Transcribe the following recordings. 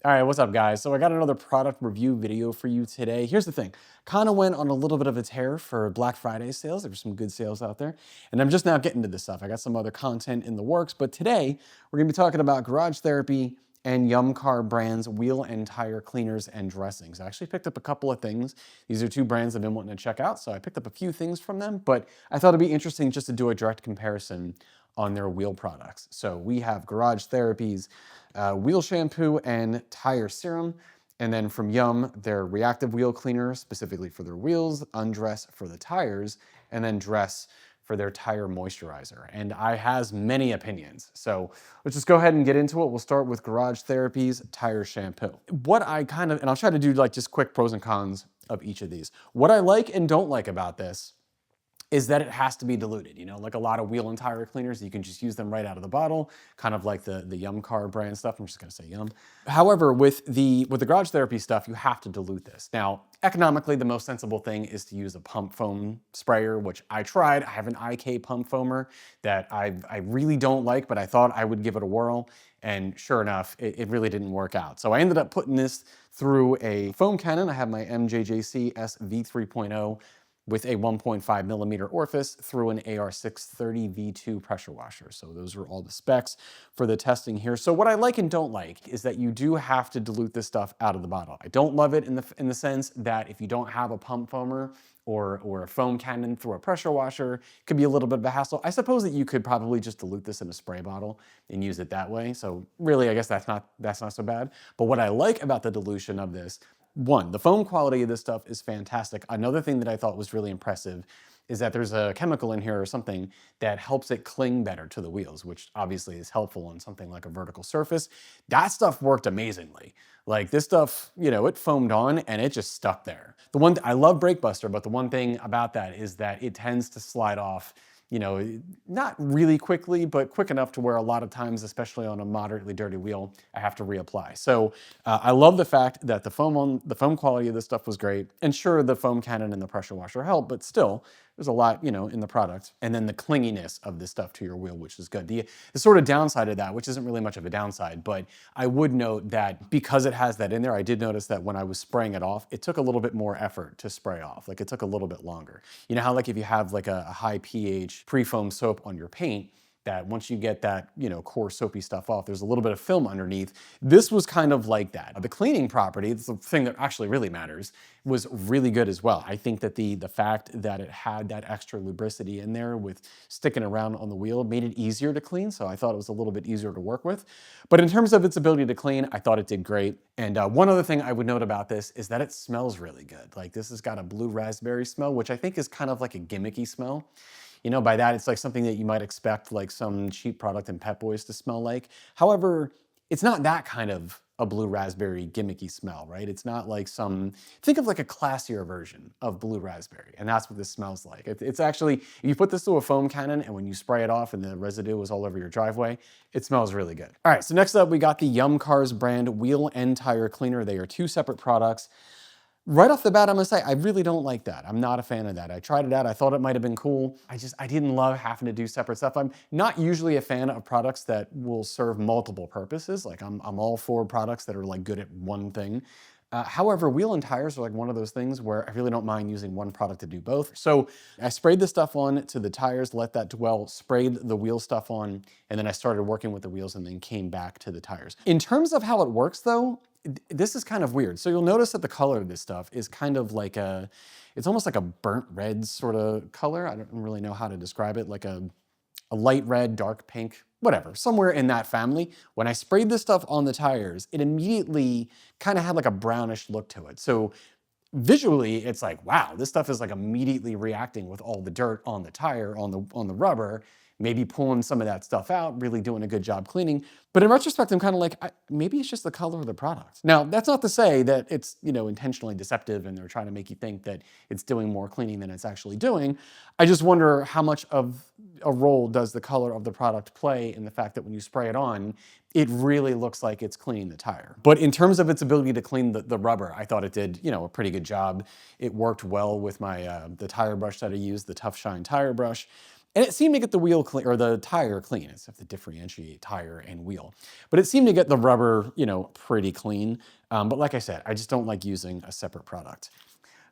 All right, what's up guys? So I got another product review video for you today. Here's the thing, kind of went on a little bit of a tear for Black Friday sales. There were some good sales out there. And I'm just now getting to this stuff. I got some other content in the works, but today we're gonna be talking about Garage Therapy and YumCars brands, wheel and tire cleaners and dressings. I actually picked up a couple of things. These are two brands I've been wanting to check out, so I picked up a few things from them, but I thought it'd be interesting just to do a direct comparison on their wheel products. So we have Garage Therapy's Wheel Shampoo and Tyre Serum. And then from Yum, their reactive wheel cleaner, specifically for their wheels, Undress for the tires, and then Dress for their tire moisturizer. And I has many opinions. So let's just go ahead and get into it. We'll start with Garage Therapy's Tyre Shampoo. And I'll try to do like just quick pros and cons of each of these. What I like and don't like about this is that it has to be diluted. You know, like a lot of wheel and tire cleaners, you can just use them right out of the bottle, kind of like the YumCars brand stuff. I'm just gonna say Yum. However, with the Garage Therapy stuff, you have to dilute this. Now, economically, the most sensible thing is to use a pump foam sprayer, which I tried. I have an IK pump foamer that I really don't like, but I thought I would give it a whirl. And sure enough, it really didn't work out. So I ended up putting this through a foam cannon. I have my MJJC SV3.0 with a 1.5 millimeter orifice through an AR630 V2 pressure washer. So those are all the specs for the testing here. So what I like and don't like is that you do have to dilute this stuff out of the bottle. I don't love it in the sense that if you don't have a pump foamer or a foam cannon through a pressure washer, it could be a little bit of a hassle. I suppose that you could probably just dilute this in a spray bottle and use it that way. So really, I guess that's not so bad. But what I like about the dilution of this, one, the foam quality of this stuff is fantastic. Another thing that I thought was really impressive is that there's a chemical in here or something that helps it cling better to the wheels, which obviously is helpful on something like a vertical surface. That stuff worked amazingly. Like this stuff, you know, it foamed on and it just stuck there. I love Brake Buster, but the one thing about that is that it tends to slide off, you know, not really quickly, but quick enough to where a lot of times, especially on a moderately dirty wheel, I have to reapply. So I love the fact that the foam quality of this stuff was great. And sure, the foam cannon and the pressure washer help, but still, there's a lot, you know, in the product. And then the clinginess of this stuff to your wheel, which is good. The sort of downside of that, which isn't really much of a downside, but I would note that because it has that in there, I did notice that when I was spraying it off, it took a little bit more effort to spray off. Like it took a little bit longer. You know how like if you have like a high pH pre-foam soap on your paint, that once you get that, you know, core soapy stuff off, there's a little bit of film underneath. This was kind of like that. The cleaning property, it's the thing that actually really matters, was really good as well. I think that the fact that it had that extra lubricity in there with sticking around on the wheel made it easier to clean, so I thought it was a little bit easier to work with. But in terms of its ability to clean, I thought it did great. And one other thing I would note about this is that it smells really good. Like this has got a blue raspberry smell, which I think is kind of like a gimmicky smell. You know, by that, it's like something that you might expect like some cheap product in Pep Boys to smell like. However, it's not that kind of a blue raspberry gimmicky smell, right? It's not like think of like a classier version of blue raspberry, and that's what this smells like. It's actually, if you put this through a foam cannon and when you spray it off and the residue is all over your driveway, it smells really good. All right, so next up, we got the YumCars brand wheel and tire cleaner. They are two separate products. Right off the bat, I'm gonna say, I really don't like that. I'm not a fan of that. I tried it out, I thought it might've been cool. I didn't love having to do separate stuff. I'm not usually a fan of products that will serve multiple purposes. Like I'm all for products that are like good at one thing. However, wheel and tires are like one of those things where I really don't mind using one product to do both. So I sprayed the stuff on to the tires, let that dwell, sprayed the wheel stuff on, and then I started working with the wheels and then came back to the tires. In terms of how it works though, this is kind of weird. So you'll notice that the color of this stuff is kind of like it's almost like a burnt red sort of color. I don't really know how to describe it, like a light red, dark pink, whatever, somewhere in that family. When I sprayed this stuff on the tires, it immediately kind of had like a brownish look to it. So visually, it's like, wow, this stuff is like immediately reacting with all the dirt on the tire, on the rubber, maybe pulling some of that stuff out, really doing a good job cleaning. But in retrospect, I'm kind of like, maybe it's just the color of the product. Now, that's not to say that it's, you know, intentionally deceptive and they're trying to make you think that it's doing more cleaning than it's actually doing. I just wonder how much of a role does the color of the product play in the fact that when you spray it on, it really looks like it's cleaning the tire. But in terms of its ability to clean the rubber, I thought it did, you know, a pretty good job. It worked well with my the tire brush that I used, the Tough Shine tire brush. And it seemed to get the wheel clean, or the tire clean. It's have to differentiate tire and wheel. But it seemed to get the rubber, pretty clean. But like I said, I just don't like using a separate product.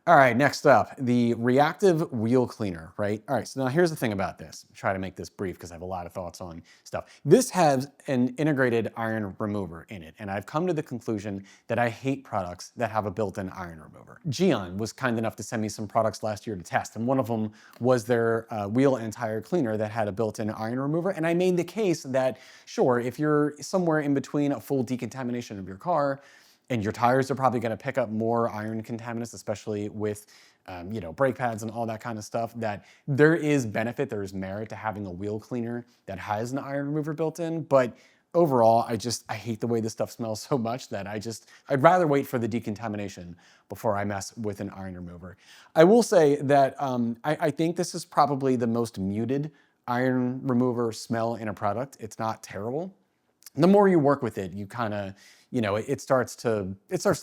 All right, next up, the reactive wheel cleaner, right? All right, so now here's the thing about this. Try to make this brief because I have a lot of thoughts on stuff. This has an integrated iron remover in it, and I've come to the conclusion that I hate products that have a built-in iron remover. Geon was kind enough to send me some products last year to test, and one of them was their wheel and tire cleaner that had a built-in iron remover, and I made the case that, sure, if you're somewhere in between a full decontamination of your car, and your tires are probably going to pick up more iron contaminants, especially with, brake pads and all that kind of stuff, that there is benefit, there is merit to having a wheel cleaner that has an iron remover built in. But overall, I hate the way this stuff smells so much that I'd rather wait for the decontamination before I mess with an iron remover. I will say that I think this is probably the most muted iron remover smell in a product. It's not terrible. The more you work with it, you kind of, it starts to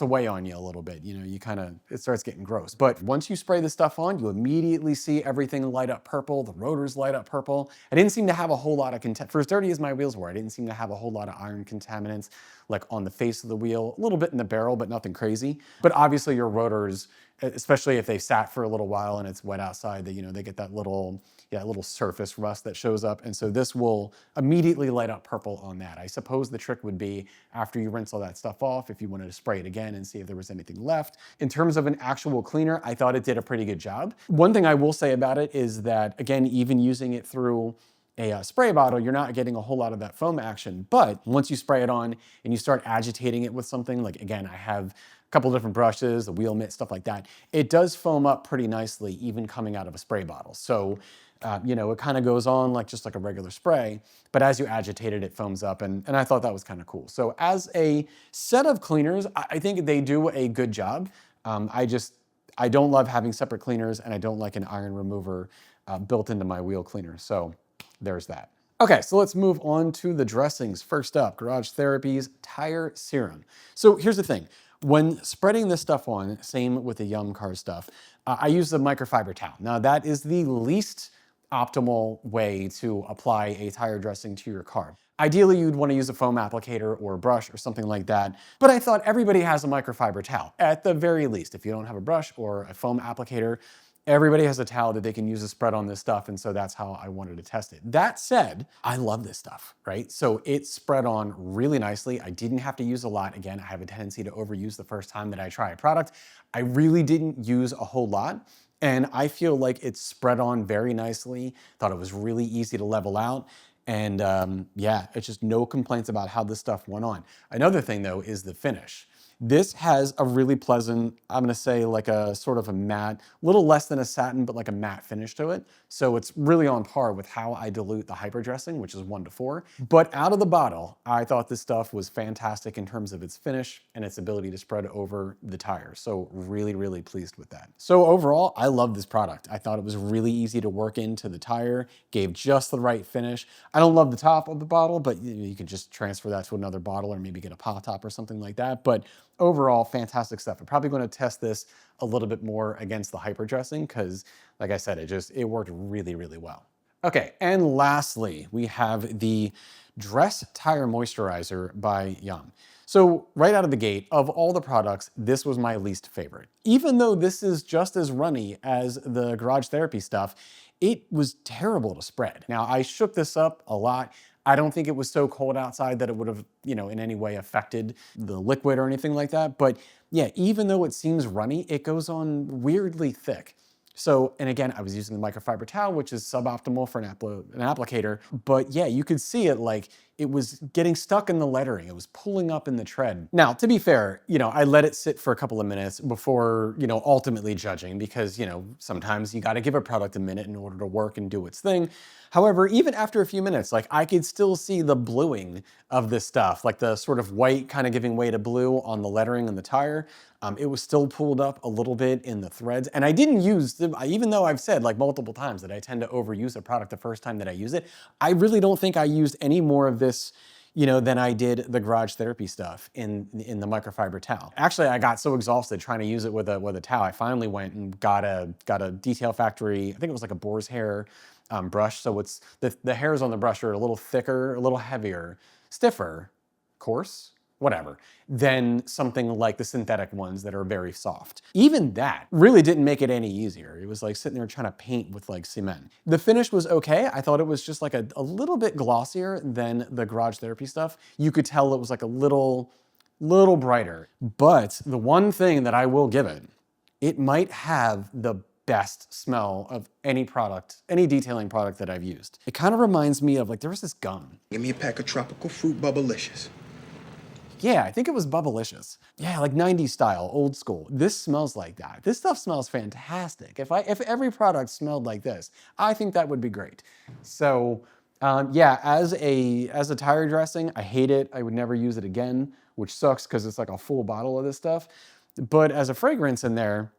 weigh on you a little bit. It starts getting gross. But once you spray this stuff on, you immediately see everything light up purple. The rotors light up purple. I didn't seem to have a whole lot of for as dirty as my wheels were, I didn't seem to have a whole lot of iron contaminants, like on the face of the wheel, a little bit in the barrel, but nothing crazy. But obviously your rotors, especially if they sat for a little while and it's wet outside, they get that little surface rust that shows up. And so this will immediately light up purple on that. I suppose the trick would be after you rinse all that stuff off, if you wanted to spray it again and see if there was anything left. In terms of an actual cleaner, I thought it did a pretty good job. One thing I will say about it is that, again, even using it through a spray bottle, you're not getting a whole lot of that foam action. But once you spray it on and you start agitating it with something, like, again, I have a couple different brushes, the wheel mitt, stuff like that, it does foam up pretty nicely, even coming out of a spray bottle. So, it kind of goes on just like a regular spray, but as you agitate it, it foams up, and I thought that was kind of cool. So as a set of cleaners, I think they do a good job. I don't love having separate cleaners, and I don't like an iron remover built into my wheel cleaner. So there's that. Okay, so let's move on to the dressings. First up, Garage Therapy's Tyre Serum. So here's the thing. When spreading this stuff on, same with the YumCars stuff, I use the microfiber towel. Now that is the least optimal way to apply a tire dressing to your car. Ideally, you'd want to use a foam applicator or a brush or something like that, but I thought everybody has a microfiber towel. At the very least, if you don't have a brush or a foam applicator, everybody has a towel that they can use to spread on this stuff, and so that's how I wanted to test it. That said, I love this stuff, right? So it spread on really nicely. I didn't have to use a lot. Again, I have a tendency to overuse the first time that I try a product. I really didn't use a whole lot, and I feel like it spread on very nicely. Thought it was really easy to level out. And it's just no complaints about how this stuff went on. Another thing though is the finish. This has a really pleasant, I'm gonna say like a sort of a matte, a little less than a satin, but like a matte finish to it. So it's really on par with how I dilute the hyper dressing, which is 1:4. But out of the bottle, I thought this stuff was fantastic in terms of its finish and its ability to spread over the tire. So really, really pleased with that. So overall, I love this product. I thought it was really easy to work into the tire, gave just the right finish. I don't love the top of the bottle, but you can just transfer that to another bottle or maybe get a pop top or something like that. But overall, fantastic stuff. I'm probably going to test this a little bit more against the hyper dressing because, like I said, it worked really, really well. Okay, and lastly, we have the Dress Tire Moisturizer by Yum. So right out of the gate, of all the products, this was my least favorite. Even though this is just as runny as the Garage Therapy stuff, it was terrible to spread. Now, I shook this up a lot. I don't think it was so cold outside that it would have, in any way affected the liquid or anything like that. But yeah, even though it seems runny, it goes on weirdly thick. So, and again, I was using the microfiber towel, which is suboptimal for an applicator. But yeah, you could see it like it was getting stuck in the lettering. It was pulling up in the tread. Now, to be fair, I let it sit for a couple of minutes before, ultimately judging because, sometimes you got to give a product a minute in order to work and do its thing. However, even after a few minutes, I could still see the bluing of this stuff, like the sort of white kind of giving way to blue on the lettering on the tire. It was still pulled up a little bit in the threads. And I didn't use them, even though I've said multiple times that I tend to overuse a product the first time that I use it, I really don't think I used any more of this, than I did the Garage Therapy stuff in the microfiber towel. Actually, I got so exhausted trying to use it with a towel, I finally went and got a Detail Factory, I think it was like a boar's hair brush. So it's the hairs on the brush are a little thicker, a little heavier, stiffer, coarse, whatever, than something like the synthetic ones that are very soft. Even that really didn't make it any easier. It was like sitting there trying to paint with like cement. The finish was okay. I thought it was just like a little bit glossier than the Garage Therapy stuff. You could tell it was like a little brighter. But the one thing that I will give it, it might have the best smell of any product, any detailing product that I've used. It kind of reminds me of like, there was this gum. Give me a pack of tropical fruit Bubblicious. Yeah, I think it was Bubblicious. Yeah, like 90s style, old school. This smells like that. This stuff smells fantastic. If every product smelled like this, I think that would be great. So yeah, as a tire dressing, I hate it. I would never use it again, which sucks because it's like a full bottle of this stuff. But as a fragrance in there,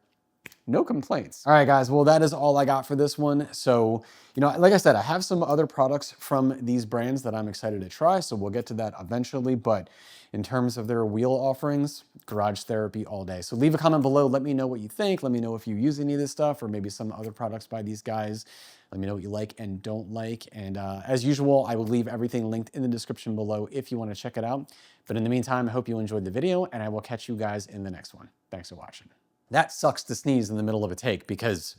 no complaints. All right, guys, well, that is all I got for this one. So, like I said, I have some other products from these brands that I'm excited to try, so we'll get to that eventually. But in terms of their wheel offerings, Garage Therapy all day. So leave a comment below. Let me know what you think. Let me know if you use any of this stuff or maybe some other products by these guys. Let me know what you like and don't like. And as usual, I will leave everything linked in the description below if you want to check it out. But in the meantime, I hope you enjoyed the video, and I will catch you guys in the next one. Thanks for watching. That sucks to sneeze in the middle of a take because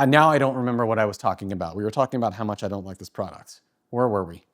now I don't remember what I was talking about. We were talking about how much I don't like this product. Where were we?